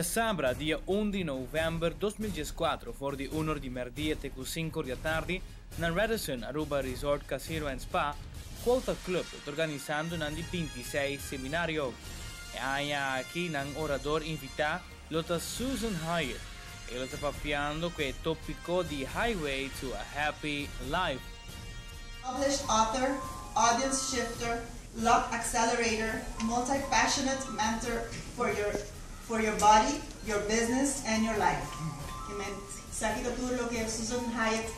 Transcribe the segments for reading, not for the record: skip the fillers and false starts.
Sabra, dia 1 de novembro 2014, voor de 1 di merdia até 5 da tarde, na Radisson Aruba Resort Casino and Spa, Quota Club organizando un 26 seminário. E há aqui um orador invitado, lota Susan Hyatt. Ela está papiando que tópico de Highway to a Happy Life. Published author, audience shifter, luck accelerator, multi-passionate mentor for your body, your business, and your life. Sa aqui tuturo que Susan Hyatt,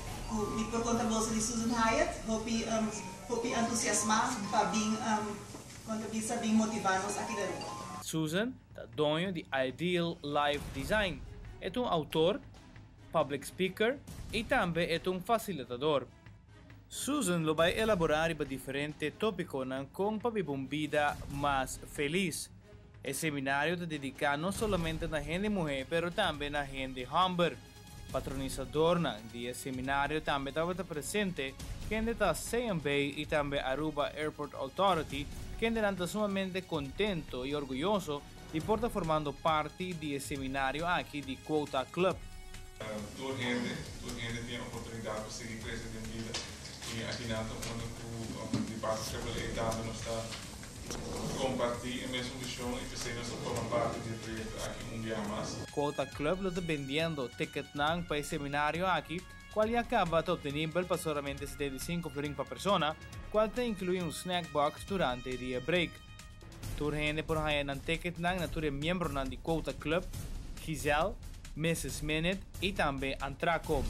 me por conta bolsa de Susan Hyatt, hopi entusiasmar para bem motivar-nos aqui da rua. Susan é dono de Ideal Life Design. É autor, public speaker e também é facilitador. Susan lo vai elaborar para diferentes tópicos com para uma vida mais feliz. O seminário está dedicado não somente a gente mulher, mas também a gente homem. Patronizador do seminário também estava presente quem está CMB e também Aruba Airport Authority, quem está sumamente contento e orgulhoso de estar formando parte do seminário aqui de Quota Club. Toda gente tem a oportunidade de seguir crescendo em vida e aqui na onde de parte que nos está compartilhar a mesma visão e que nós formamos parte do projeto aqui dia mais. Quota Club está vendendo ticket para o seminário aqui, qual acaba disponível para somente 75 florin per persona, qual inclui snack box durante o dia break. Toda gente por aí um ticket na membro de Quota Club, Giselle, Mrs. Minute e também Antracom.